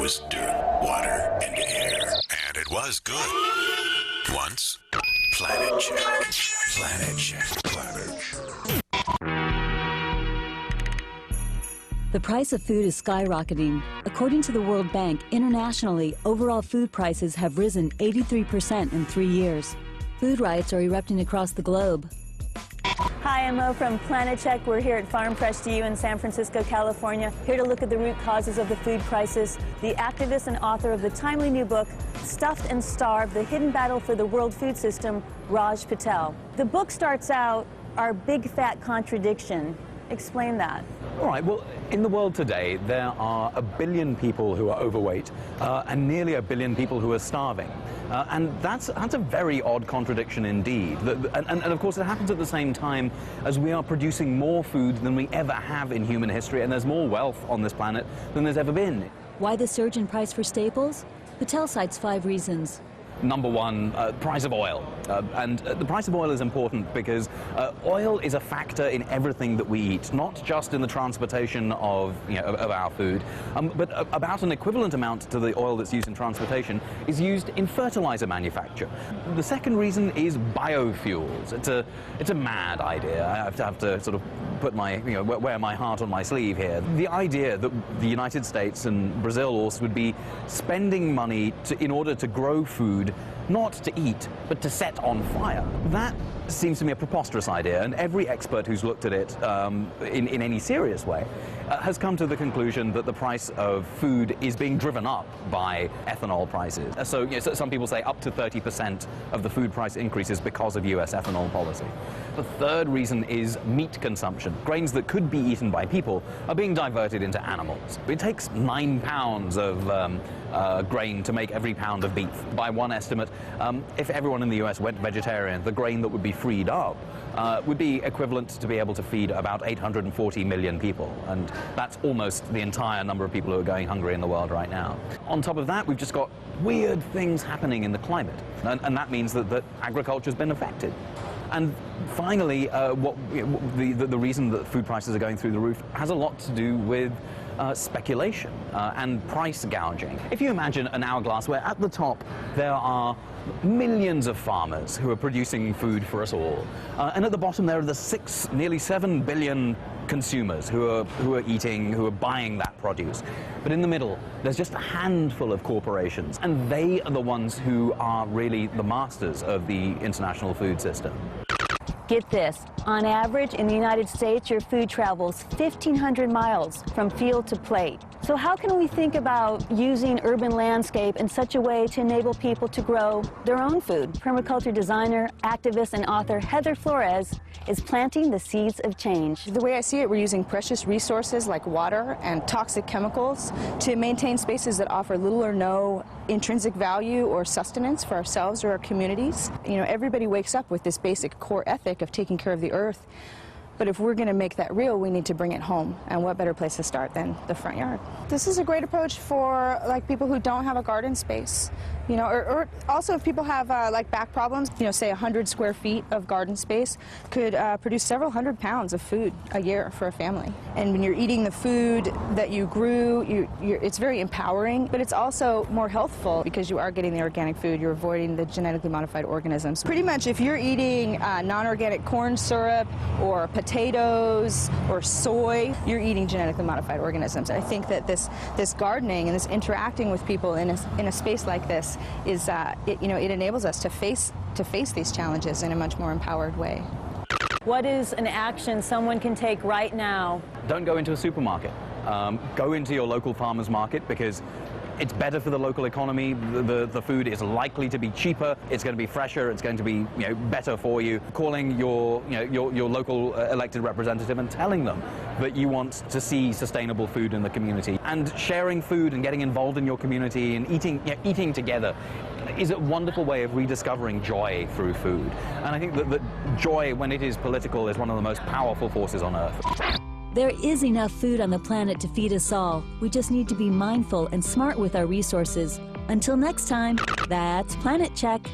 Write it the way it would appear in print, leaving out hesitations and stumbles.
was dirt, water, and air. And it was good. Once. Planet Check. Planet Check. Planet Check. The price of food is skyrocketing. According to the World Bank, internationally, overall food prices have risen 83% in 3 years. Food riots are erupting across the globe. Hi, I'm Mo from Planet Check. We're here at Farm Fresh to You in San Francisco, California, here to look at the root causes of the food crisis. The activist and author of the timely new book, Stuffed and Starved, The Hidden Battle for the World Food System, Raj Patel. The book starts out, our big fat contradiction. Explain that. All right, well, in the world today, there are 1 billion people who are overweight and nearly 1 billion people who are starving. And that's a very odd contradiction indeed. And of course, it happens at the same time as we are producing more food than we ever have in human history, and there's more wealth on this planet than there's ever been. Why the surge in price for staples? Patel cites 5 reasons. Number one, price of oil. And the price of oil is important because oil is a factor in everything that we eat, not just in the transportation of our food, but about an equivalent amount to the oil that's used in transportation is used in fertilizer manufacture. The second reason is biofuels. It's a mad idea. I have to sort of put my, wear my heart on my sleeve here. The idea that the United States and Brazil also would be spending money in order to grow food, not to eat, but to set on fire. That seems to me a preposterous idea, and every expert who's looked at it in any serious way has come to the conclusion that the price of food is being driven up by ethanol prices. So some people say up to 30% of the food price increases because of US ethanol policy. The third reason is meat consumption. Grains that could be eaten by people are being diverted into animals. It takes 9 pounds of grain to make every pound of beef. By one estimate, if everyone in the US went vegetarian, the grain that would be freed up would be equivalent to be able to feed about 840 million people. And that's almost the entire number of people who are going hungry in the world right now. On top of that, we've just got weird things happening in the climate. And that means that agriculture's been affected. And finally, the reason that food prices are going through the roof has a lot to do with speculation and price gouging. If you imagine an hourglass where at the top there are millions of farmers who are producing food for us all, and at the bottom there are the nearly 7 billion consumers who are buying that produce. But in the middle, there's just a handful of corporations, and they are the ones who are really the masters of the international food system. Get this, on average in the United States, your food travels 1,500 miles from field to plate. So how can we think about using urban landscape in such a way to enable people to grow their own food? Permaculture designer, activist, and author Heather Flores is planting the seeds of change. The way I see it, we're using precious resources like water and toxic chemicals to maintain spaces that offer little or no intrinsic value or sustenance for ourselves or our communities. Everybody wakes up with this basic core ethic of taking care of the earth. But if we're going to make that real, we need to bring it home. And what better place to start than the front yard? This is a great approach for people who don't have a garden space. Or also if people have back problems, say 100 square feet of garden space could produce several hundred pounds of food a year for a family. And when you're eating the food that you grew, it's very empowering, but it's also more healthful because you are getting the organic food, you're avoiding the genetically modified organisms. Pretty much if you're eating non-organic corn syrup or potatoes or soy, you're eating genetically modified organisms. I think that this gardening and this interacting with people in a space like this is it enables us to face these challenges in a much more empowered way. What is an action someone can take right now? Don't go into a supermarket. Go into your local farmer's market because it's better for the local economy. The food is likely to be cheaper. It's going to be fresher. It's going to be better for you. Calling your local elected representative and telling them that you want to see sustainable food in the community, and sharing food and getting involved in your community and eating together is a wonderful way of rediscovering joy through food. And I think that joy, when it is political, is one of the most powerful forces on earth. There is enough food on the planet to feed us all. We just need to be mindful and smart with our resources. Until next time, that's Planet Check.